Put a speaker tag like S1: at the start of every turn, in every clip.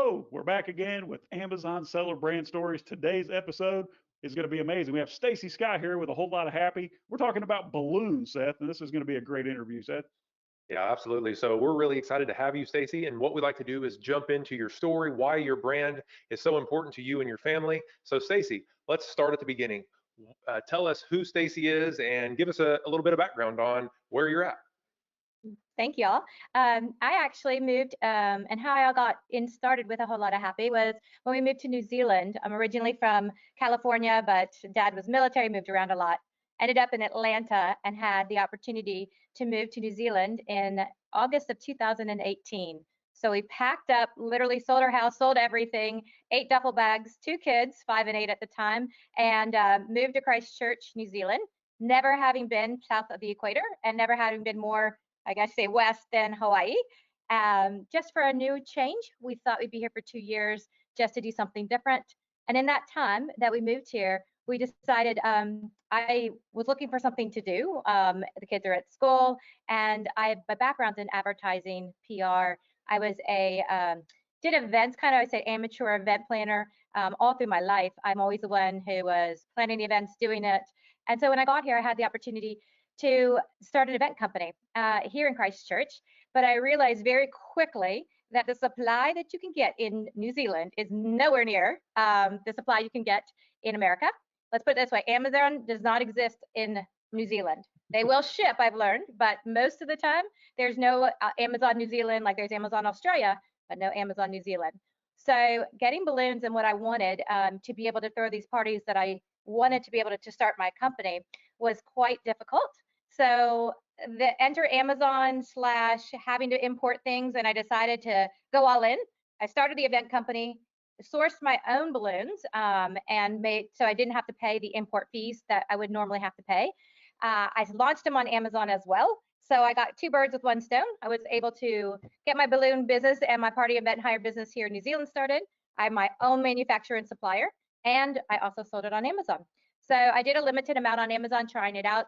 S1: So we're back again with Amazon seller brand stories. Today's episode is going to be amazing. We have Stacy Sky here with a whole lot of happy. We're talking about balloons, Seth, and this is going to be a great interview, Seth.
S2: Yeah, absolutely. So we're really excited to have you, Stacey. And what we like to do is jump into your story, why your brand is so important to you and your family. So, Stacey, let's start at the beginning. Tell us who Stacey is and give us a little bit of background on where you're at.
S3: Thank y'all. I actually moved, and how I got in started with a whole lot of happy was when we moved to New Zealand. I'm originally from California, but dad was military, moved around a lot. Ended up in Atlanta and had the opportunity to move to New Zealand in August of 2018. So we packed up, literally sold our house, sold everything, 8 duffel bags, 2 kids, 5 and 8 at the time, and moved to Christchurch, New Zealand, never having been south of the equator and never having been more, I guess, say west than Hawaii. Just for a new change, we thought we'd be here for 2 years just to do something different. And in that time that we moved here, we decided I was looking for something to do. The kids are at school, and my background's in advertising, PR. I was did events, kind of, I say amateur event planner all through my life. I'm always the one who was planning the events, doing it. And so when I got here, I had the opportunity to start an event company here in Christchurch. But I realized very quickly that the supply that you can get in New Zealand is nowhere near the supply you can get in America. Let's put it this way, Amazon does not exist in New Zealand. They will ship, I've learned, but most of the time there's no Amazon New Zealand like there's Amazon Australia, but no Amazon New Zealand. So getting balloons and what I wanted to be able to throw these parties that I wanted to be able to start my company was quite difficult. So the enter Amazon slash having to import things, and I decided to go all in. I started the event company, sourced my own balloons, and made so I didn't have to pay the import fees that I would normally have to pay. I launched them on Amazon as well. So I got 2 birds with 1 stone. I was able to get my balloon business and my party event hire business here in New Zealand started. I have my own manufacturer and supplier, and I also sold it on Amazon. So I did a limited amount on Amazon trying it out.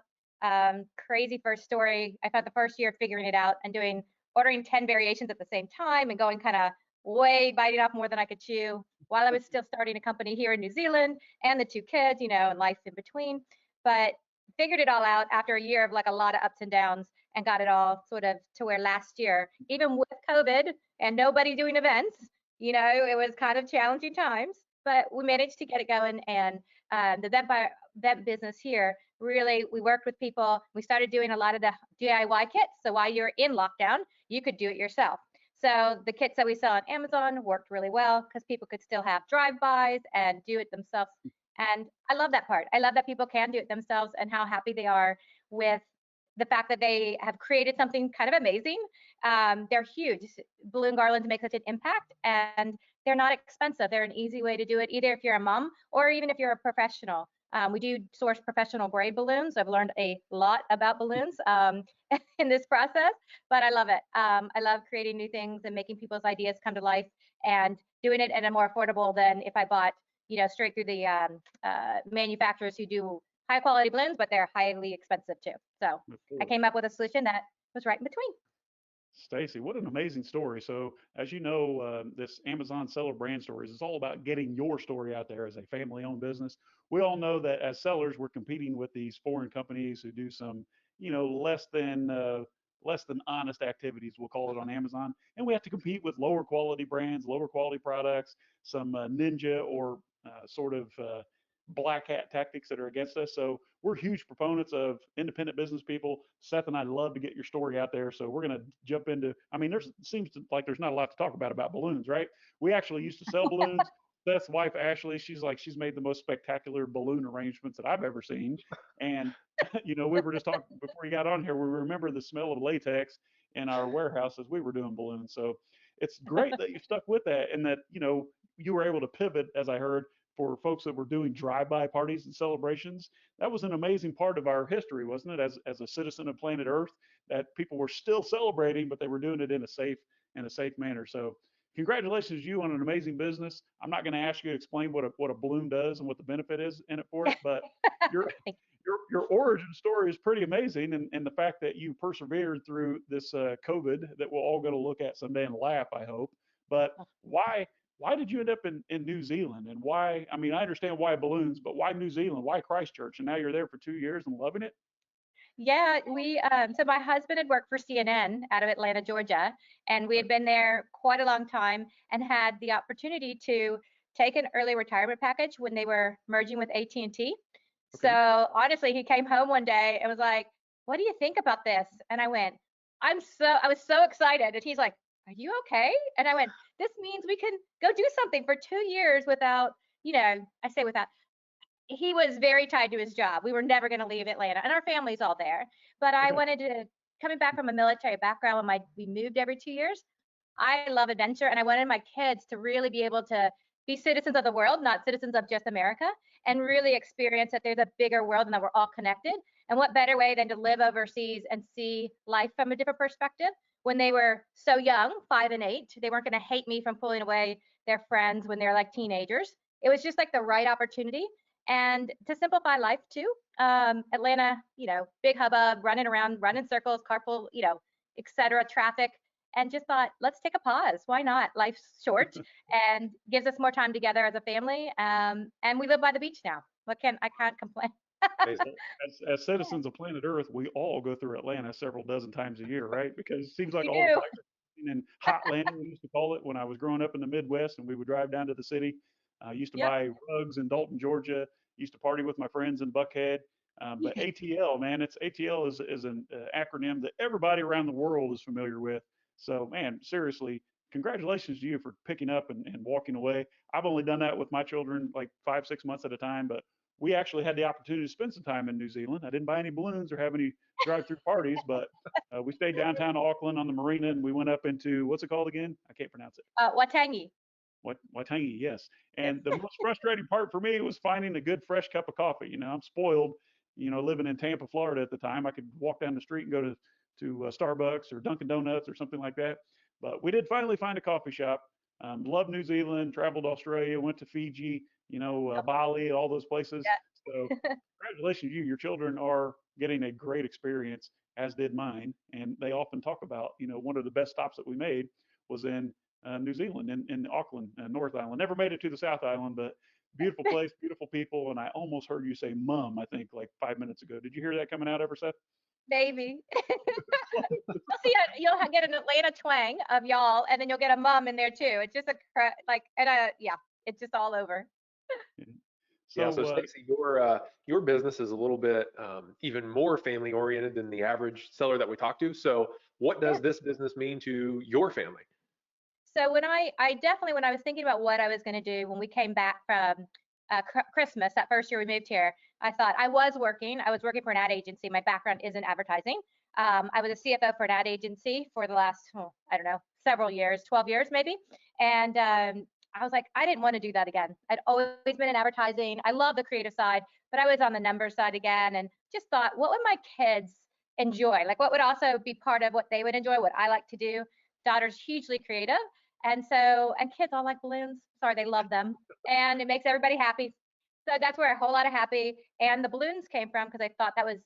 S3: Crazy first story. I spent the first year figuring it out and ordering 10 variations at the same time and going kind of way biting off more than I could chew while I was still starting a company here in New Zealand and the 2 kids, and life in between. But figured it all out after a year of like a lot of ups and downs and got it all sort of to where last year, even with COVID and nobody doing events, it was kind of challenging times, but we managed to get it going. And the event business here, really, we worked with people. We started doing a lot of the DIY kits. So while you're in lockdown, you could do it yourself. So the kits that we sell on Amazon worked really well because people could still have drive-bys and do it themselves. And I love that part. I love that people can do it themselves and how happy they are with the fact that they have created something kind of amazing. They're huge. Balloon garlands make such an impact, and they're not expensive. They're an easy way to do it, either if you're a mom or even if you're a professional. We do source professional grade balloons. I've learned a lot about balloons in this process, but I love it. I love creating new things and making people's ideas come to life and doing it at a more affordable than if I bought, straight through the manufacturers who do high quality balloons, but they're highly expensive too. So I came up with a solution that was right in between.
S1: Stacy, what an amazing story. So, as you know, this Amazon seller brand stories is all about getting your story out there as a family owned business. We all know that as sellers, we're competing with these foreign companies who do some, less than honest activities, we'll call it on Amazon. And we have to compete with lower quality brands, lower quality products, some ninja or sort of black hat tactics that are against us. So we're huge proponents of independent business people. Seth and I love to get your story out there. So we're going to jump into, there's seems to, like there's not a lot to talk about balloons, right? We actually used to sell balloons. Seth's wife, Ashley, she's made the most spectacular balloon arrangements that I've ever seen. And, we were just talking before you got on here, we remember the smell of latex in our warehouse as we were doing balloons. So it's great that you stuck with that and that, you were able to pivot, as I heard, for folks that were doing drive-by parties and celebrations. That was an amazing part of our history, wasn't it? As a citizen of planet Earth, that people were still celebrating, but they were doing it in a safe manner. So congratulations to you on an amazing business. I'm not going to ask you to explain what a balloon does and what the benefit is in it for it, but your your origin story is pretty amazing, and the fact that you persevered through this COVID that we're all going to look at someday and laugh, I hope. But why did you end up in New Zealand, and why? I mean, I understand why balloons, but why New Zealand? Why Christchurch? And now you're there for 2 years and loving it.
S3: Yeah, so my husband had worked for CNN out of Atlanta, Georgia, and we
S1: Okay.
S3: had been there quite a long time and had the opportunity to take an early retirement package when they were merging with AT&T.
S1: Okay.
S3: So honestly, he came home one day and was like, "What do you think about this?" And I went, I was so excited. And he's like, "Are you okay?" And I went, "This means we can go do something for 2 years without, I say without, he was very tied to his job. We were never going to leave Atlanta, and our family's all there. But I
S1: Okay.
S3: wanted to, coming back from a military background, when we moved every 2 years. I love adventure, and I wanted my kids to really be able to be citizens of the world, not citizens of just America, and really experience that there's a bigger world and that we're all connected. And what better way than to live overseas and see life from a different perspective? When they were so young, 5 and 8, they weren't going to hate me from pulling away their friends when they're like teenagers. It was just like the right opportunity. And to simplify life too, Atlanta, big hubbub, running around, running circles, carpool, etc., traffic, and just thought, let's take a pause. Why not? Life's short and gives us more time together as a family. And we live by the beach now. I can't complain.
S2: Amazing.
S1: Well, as citizens of planet Earth, we all go through Atlanta several dozen times a year, right? Because it seems like
S3: We
S1: all the
S3: do.
S1: places in hot landing, we used to call it when I was growing up in the Midwest, and we would drive down to the city. I used to
S3: Yep.
S1: buy rugs in Dalton, Georgia. Used to party with my friends in Buckhead. But ATL, man, it's ATL is an acronym that everybody around the world is familiar with. So, man, seriously, congratulations to you for picking up and walking away. I've only done that with my children like 5, 6 months at a time, but we actually had the opportunity to spend some time in New Zealand. I didn't buy any balloons or have any drive-through parties, but we stayed downtown Auckland on the marina, and we went up into what's it called again? I can't pronounce it.
S3: Watangi.
S1: Waitangi, yes.
S3: Yes.
S1: And the most frustrating part for me was finding a good fresh cup of coffee. I'm spoiled. Living in Tampa, Florida at the time, I could walk down the street and go to Starbucks or Dunkin' Donuts or something like that. But we did finally find a coffee shop. Loved New Zealand, traveled to Australia, went to Fiji, Bali, all those places. So
S3: Yeah.
S1: congratulations, you. Your children are getting a great experience, as did mine. And they often talk about, one of the best stops that we made was in New Zealand, in Auckland, North Island. Never made it to the South Island, but beautiful place, beautiful people. And I almost heard you say "mum," I think, like 5 minutes ago. Did you hear that coming out ever, Seth?
S3: Maybe. You'll see you'll get an Atlanta twang of y'all, and then you'll get a mom in there too. It's just yeah, it's just all over.
S1: Yeah.
S2: Yeah,
S1: So
S2: so Stacey, your business is a little bit even more family oriented than the average seller that we talk to. So, what
S3: Yeah.
S2: does this business mean to your family?
S3: So I definitely, when I was thinking about what I was going to do when we came back from Christmas, that first year we moved here, I thought I was working. I was working for an ad agency. My background is in advertising. I was a CFO for an ad agency for the last, I don't know, several years, 12 years maybe. And I was like, I didn't want to do that again. I'd always been in advertising. I love the creative side, but I was on the numbers side again, and just thought, what would my kids enjoy? Like, what would also be part of what they would enjoy, what I like to do? Daughter's hugely creative. And kids all like balloons. Sorry, they love them. And it makes everybody happy. So that's where a whole lot of happy and the balloons came from, because I thought that was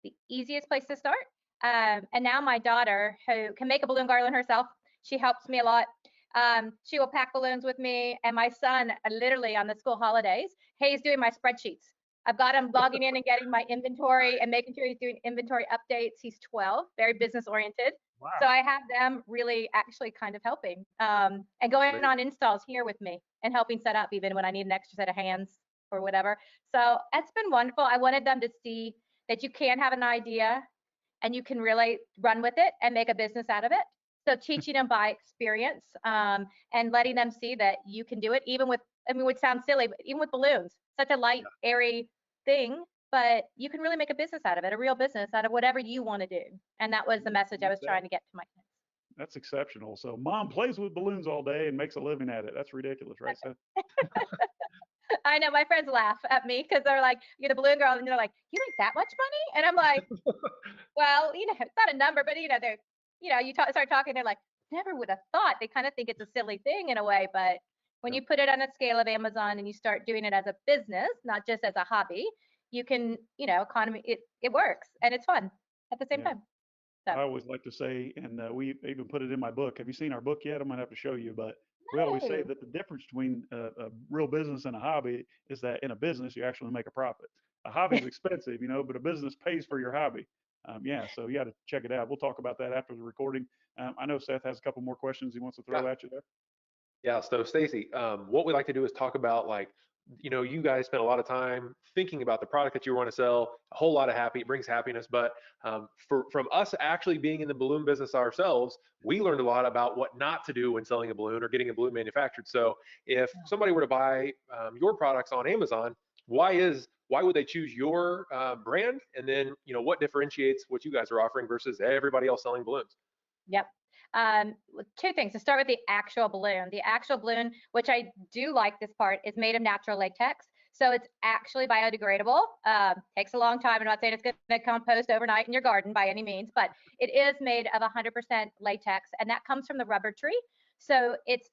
S3: the easiest place to start. And now my daughter, who can make a balloon garland herself, she helps me a lot. She will pack balloons with me. And my son, literally on the school holidays, he's doing my spreadsheets. I've got him logging in and getting my inventory and making sure he's doing inventory updates. He's 12, very business oriented. So
S1: wow.
S3: I have them really actually kind of helping and going
S2: Amazing.
S3: on installs here with me and helping set up even when I need an extra set of hands or whatever. So it's been wonderful. I wanted them to see that you can have an idea and you can really run with it and make a business out of it. So teaching them by experience and letting them see that you can do it, even with, I mean, which sounds silly, but even with balloons, such a light, airy thing, but you can really make a business out of it, a real business out of whatever you want to do. And that was the message I was trying to get to my kids.
S1: That's exceptional. So mom plays with balloons all day and makes a living at it. That's ridiculous, right, Seth?
S3: I know my friends laugh at me because they're like, "You're the balloon girl," and they're like, "You make that much money?" And I'm like, "Well, it's not a number, but they're, start talking, they're like, never would have thought." They kind of think it's a silly thing in a way, but when
S2: Yeah.
S3: you put it on a scale of Amazon and you start doing it as a business, not just as a hobby, you can, economy, it works and it's fun at the same
S1: Yeah.
S3: time. So
S1: I always like to say, and we even put it in my book. Have you seen our book yet? I'm gonna have to show you, but We always say
S3: No.
S1: that the difference between a real business and a hobby is that in a business you actually make a profit. A hobby is expensive, but a business pays for your hobby. Yeah, so you got to check it out. We'll talk about that after the recording. I know Seth has a couple more questions he wants to
S2: Yeah.
S1: throw at you there.
S2: Yeah, so Stacy, what we like to do is talk about like, you guys spend a lot of time thinking about the product that you want to sell, a whole lot of it brings happiness. But from us actually being in the balloon business ourselves, we learned a lot about what not to do when selling a balloon or getting a balloon manufactured. So if somebody were to buy your products on Amazon, why would they choose your brand? And then, what differentiates what you guys are offering versus everybody else selling balloons?
S3: Yep. Two things. To start with the actual balloon. The actual balloon, which I do like this part, is made of natural latex. So it's actually biodegradable. Takes a long time. I'm not saying it's going to compost overnight in your garden by any means, but it is made of 100% latex, and that comes from the rubber tree. So it's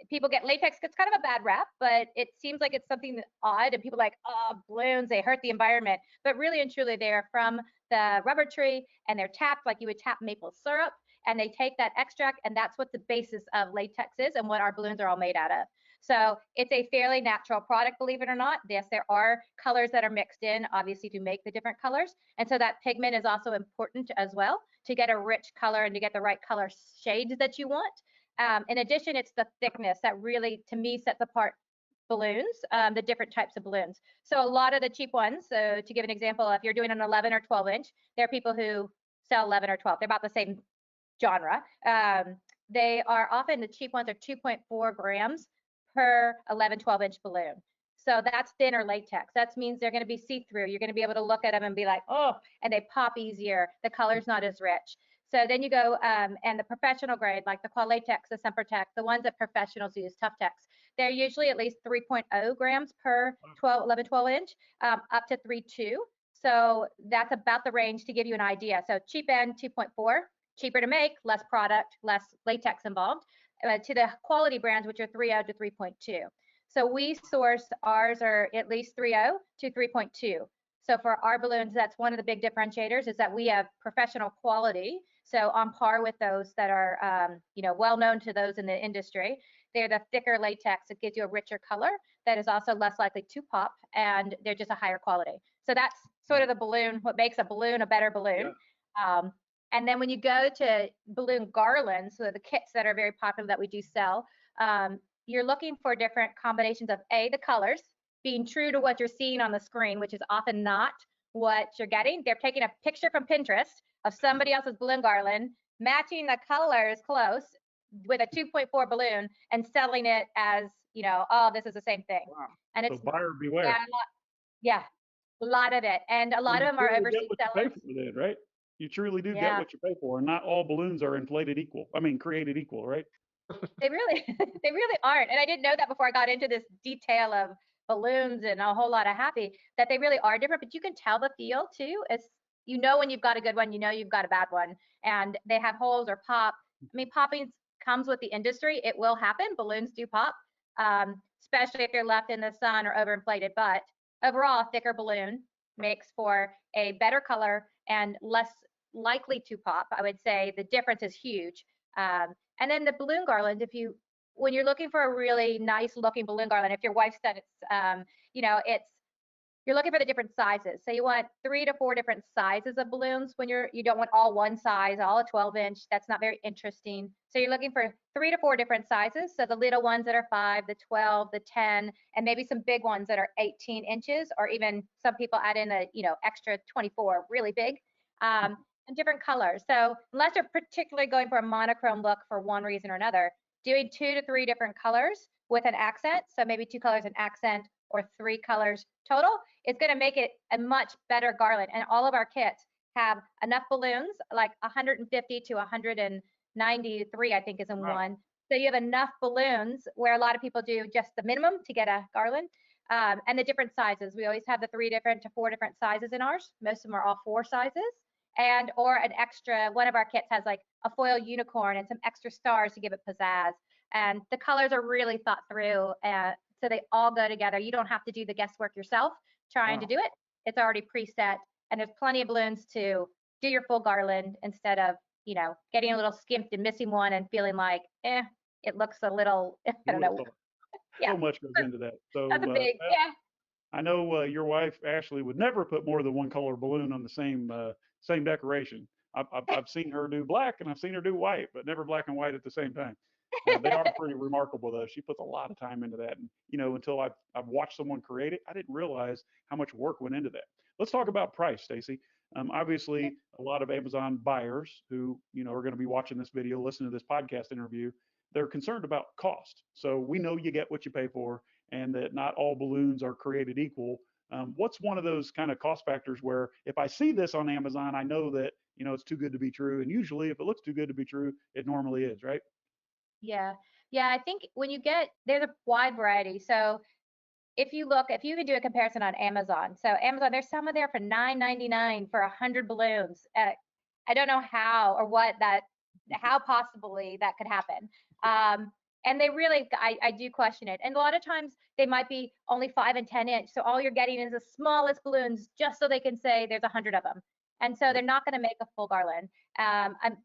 S3: people get latex, gets kind of a bad rap, but it seems like it's something odd, and people are like, oh, balloons, they hurt the environment. But really and truly, they are from the rubber tree, and they're tapped like you would tap maple syrup, and they take that extract, and that's what the basis of latex is and what our balloons are all made out of. So it's a fairly natural product, believe it or not. Yes, there are colors that are mixed in, obviously, to make the different colors. And so that pigment is also important as well to get a rich color and to get the right color shades that you want. In addition, it's the thickness that really, to me, sets apart balloons, the different types of balloons. So a lot of the cheap ones, so to give an example, if you're doing an 11 or 12 inch, there are people who sell 11 or 12. They're about the same genre. They are often, the cheap ones are 2.4 grams per 11, 12 inch balloon. So that's thinner latex. That means they're going to be see-through. You're going to be able to look at them and be like, oh, and they pop easier. The color's not as rich. So then you go, and the professional grade, like the Qualatex, the Sempertech, the ones that professionals use, Tough Tex, they're usually at least 3.0 grams per 11, 12 inch, up to 3.2. So that's about the range to give you an idea. So cheap end, 2.4, cheaper to make, less product, less latex involved, to the quality brands, which are 3.0 to 3.2. So we source, ours are at least 3.0 to 3.2. So for our balloons, that's one of the big differentiators, is that we have professional quality. So on par with those that are, well known to those in the industry. They're the thicker latex. It gives you a richer color that is also less likely to pop, and they're just a higher quality. So that's sort of the balloon, what makes a balloon a better balloon. Yeah. And then when you go to balloon garlands, so the kits that are very popular that we do sell, you're looking for different combinations of the colors, being true to what you're seeing on the screen, which is often not what you're getting. They're taking a picture from Pinterest of somebody else's balloon garland, matching the colors close with a 2.4 balloon and selling it as, oh, this is the same thing.
S1: Wow.
S3: And it's,
S1: so buyer beware.
S3: Yeah, a lot of it. And a lot of them are overseas sellers.
S1: Then, right? You truly do get
S3: Yeah.
S1: what you pay for, and not all balloons are inflated equal. Created equal, right?
S3: They really, they really aren't. And I didn't know that before I got into this detail of balloons and a whole lot of happy, that they really are different. But you can tell the feel too. It's, when you've got a good one, you've got a bad one, and they have holes or pop. Popping comes with the industry. It will happen. Balloons do pop, especially if they're left in the sun or overinflated. But overall, a thicker balloon makes for a better color and less likely to pop. I would say the difference is huge. And then the balloon garland, when you're looking for a really nice looking balloon garland, if your wife said it's, you're looking for the different sizes. So you want 3 to 4 different sizes of balloons when you don't want all one size, all a 12 inch. That's not very interesting. So you're looking for 3 to 4 different sizes. So the little ones that are 5, the 12, the 10, and maybe some big ones that are 18 inches, or even some people add in a, extra 24, really big. And different colors. So unless you're particularly going for a monochrome look for one reason or another, doing 2 to 3 different colors with an accent, so maybe 2 colors an accent or 3 colors total, is going to make it a much better garland. And all of our kits have enough balloons, like 150 to 193, I think is in one. So you have enough balloons, where a lot of people do just the minimum to get a garland. And the different sizes. We always have the 3 different to 4 different sizes in ours. Most of them are all 4 sizes. And or an extra, one of our kits has like a foil unicorn and some extra stars to give it pizzazz. And the colors are really thought through, so they all go together. You don't have to do the guesswork yourself trying to do it. It's already preset, and there's plenty of balloons to do your full garland instead of, getting a little skimped and missing one and feeling like, it looks a little, I
S1: Who
S3: don't
S1: would have
S3: know.
S1: thought?
S3: Yeah,
S1: So much goes into that.
S3: that's a
S1: So
S3: big, yeah.
S1: I know your wife Ashley would never put more than one color balloon on the same decoration. I've seen her do black and I've seen her do white, but never black and white at the same time. They are pretty remarkable though. She puts a lot of time into that, and until I've watched someone create it, I didn't realize how much work went into that. Let's talk about price, Stacy. Obviously, a lot of Amazon buyers who are going to be watching this video, listening to this podcast interview, they're concerned about cost. So we know you get what you pay for, and that not all balloons are created equal. What's one of those kind of cost factors where if I see this on Amazon, I know that it's too good to be true, and usually if it looks too good to be true, it normally is, right?
S3: Yeah. Yeah, I think when you get, there's a wide variety. So if you could do a comparison on Amazon. So Amazon, there's some of there for $9.99 for 100 balloons. I don't know how or how possibly that could happen. And they really, I do question it. And a lot of times they might be only 5 and 10 inch. So all you're getting is the smallest balloons just so they can say there's 100 of them. And so they're not going to make a full garland. I'm,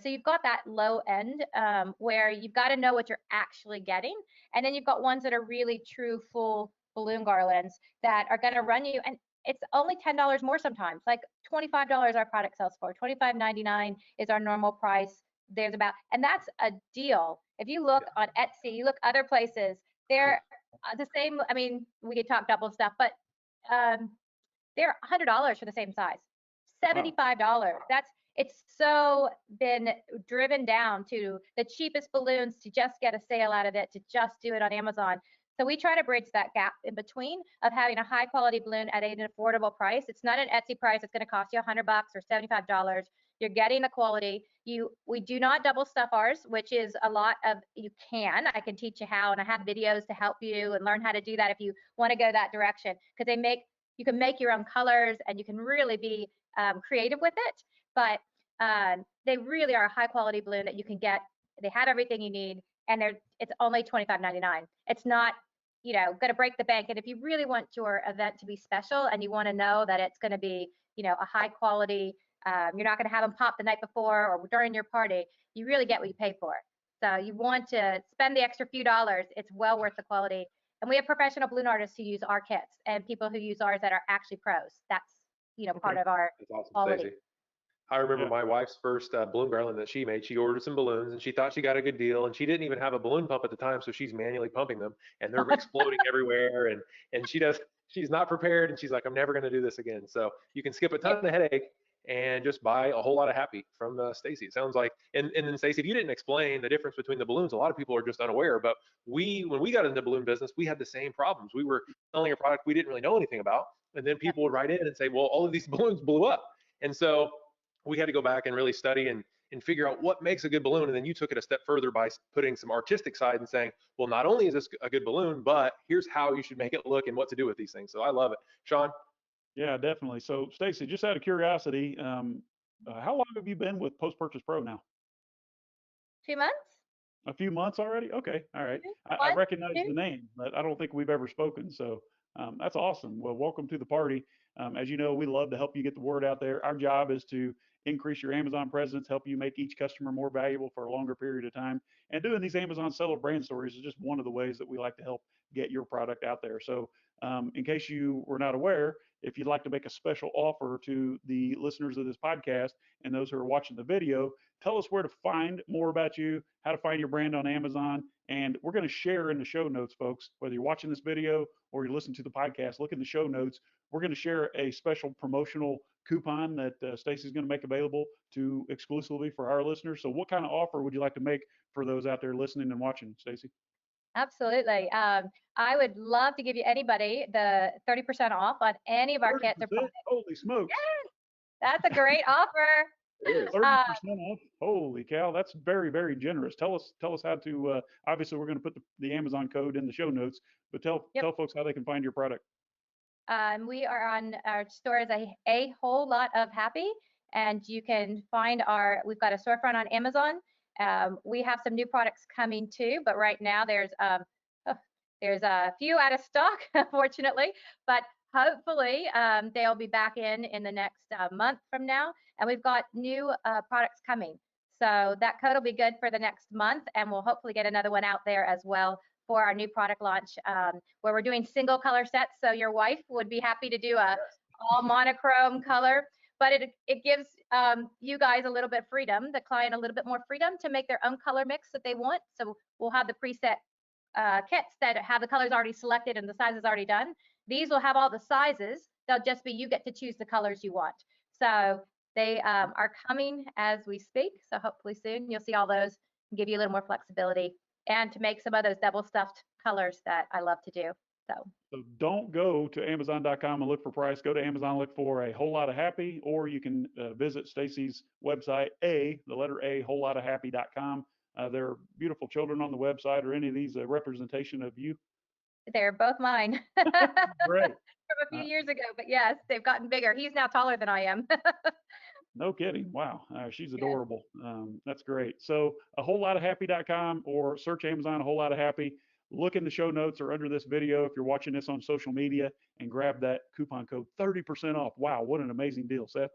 S3: so you've got that low end where you've got to know what you're actually getting. And then you've got ones that are really true full balloon garlands that are going to run you. And it's only $10 more sometimes, like $25 our product sells for. $25.99 is our normal price. And that's a deal. If you look on Etsy, you look other places, they're the same. I mean, we could talk double stuff, but they're $100 for the same size. $75. It's so been driven down to the cheapest balloons to just get a sale out of it, to just do it on Amazon. So we try to bridge that gap in between of having a high quality balloon at an affordable price. It's not an Etsy price. It's going to cost you $100 or $75. You're getting the quality. We do not double stuff ours, which is a lot of, I can teach you how, and I have videos to help you and learn how to do that if you want to go that direction, because you can make your own colors and you can really be creative with it. But they really are a high quality balloon that you can get. They have everything you need, and it's only $25.99. It's not, going to break the bank. And if you really want your event to be special and you want to know that it's going to be, a high quality, you're not going to have them pop the night before or during your party, you really get what you pay for. So you want to spend the extra few dollars. It's well worth the quality. And we have professional balloon artists who use our kits and people who use ours that are actually pros. That's, part of our
S2: That's awesome,
S3: quality.
S2: Stacey. I remember
S1: Yeah.
S2: my wife's first balloon garland that she made. She ordered some balloons and she thought she got a good deal, and she didn't even have a balloon pump at the time, so she's manually pumping them and they're exploding everywhere. And she's not prepared, and she's like, I'm never going to do this again. So you can skip a ton of the headache and just buy a whole lot of happy from Stacy. It sounds like, and then Stacy, if you didn't explain the difference between the balloons, a lot of people are just unaware. But when we got into the balloon business, we had the same problems. We were selling a product we didn't really know anything about, and then people would write in and say, well, all of these balloons blew up. And so we had to go back and really study and figure out what makes a good balloon. And then you took it a step further by putting some artistic side and saying, well, not only is this a good balloon, but here's how you should make it look and what to do with these things. So I love it. Sean?
S1: Yeah, definitely. So, Stacy, just out of curiosity, how long have you been with Post Purchase Pro now?
S3: 2 months?
S1: A few months already? Okay, all right. I
S3: One,
S1: recognize
S3: two.
S1: the name, but I don't think we've ever spoken. So that's awesome. Well, welcome to the party. As you know, we love to help you get the word out there. Our job is to increase your Amazon presence, help you make each customer more valuable for a longer period of time. And doing these Amazon seller brand stories is just one of the ways that we like to help get your product out there. So in case you were not aware, if you'd like to make a special offer to the listeners of this podcast and those who are watching the video, tell us where to find more about you, how to find your brand on Amazon. And we're going to share in the show notes, folks, whether you're watching this video or you're listening to the podcast, look in the show notes. We're going to share a special promotional coupon that Stacey's going to make available to exclusively for our listeners. So what kind of offer would you like to make for those out there listening and watching, Stacey?
S3: Absolutely. I would love to give you anybody the 30% off on any of our kits or
S1: 30%?
S3: products.
S1: Holy smokes.
S3: That's a great offer.
S2: It is.
S1: 30% off. Holy cow, that's very, very generous. Tell us how to. Obviously, we're going to put the Amazon code in the show notes, but tell folks how they can find your product.
S3: We are on our store is a whole lot of happy, and you can find we've got a storefront on Amazon. We have some new products coming too, but right now there's a few out of stock, unfortunately, but hopefully they'll be back in the next month from now, and we've got new products coming. So that code will be good for the next month, and we'll hopefully get another one out there as well for our new product launch, where we're doing single color sets. So your wife would be happy to do a all monochrome color, but it gives you guys a little bit of freedom, the client a little bit more freedom to make their own color mix that they want. So we'll have the preset kits that have the colors already selected and the sizes already done. These will have all the sizes. They'll just be, you get to choose the colors you want. So they are coming as we speak. So hopefully soon you'll see all those and give you a little more flexibility and to make some of those double stuffed colors that I love to do. So
S1: don't go to Amazon.com and look for price. Go to Amazon, look for a whole lot of happy, or you can visit Stacey's website, the letter A, whole lot of happy.com. There are beautiful children on the website. Or any of these a representation of you?
S3: they're both mine.
S1: Great.
S3: From a few years ago, but yes, they've gotten bigger. He's now taller than I am.
S1: No kidding. Wow. She's adorable. That's great. So a whole lot of happy.com, or search Amazon, a whole lot of happy. Look in the show notes or under this video if you're watching this on social media, and grab that coupon code 30% off. Wow. What an amazing deal, Seth.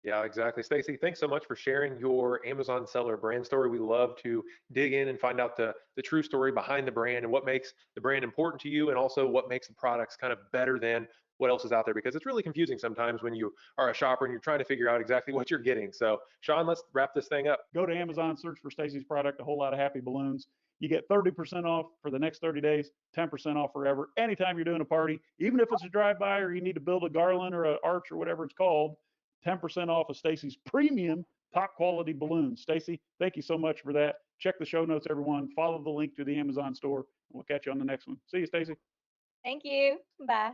S2: Yeah, exactly. Stacey, thanks so much for sharing your Amazon seller brand story. We love to dig in and find out the true story behind the brand and what makes the brand important to you, and also what makes the products kind of better than what else is out there, because it's really confusing sometimes when you are a shopper and you're trying to figure out exactly what you're getting. So Sean, let's wrap this thing up.
S1: Go to Amazon, search for Stacey's product, a whole lot of happy balloons. You get 30% off for the next 30 days, 10% off forever. Anytime you're doing a party, even if it's a drive-by or you need to build a garland or an arch or whatever it's called, 10% off of Stacey's premium top quality balloons. Stacey, thank you so much for that. Check the show notes, everyone. Follow the link to the Amazon store. We'll catch you on the next one. See you, Stacey.
S3: Thank you. Bye.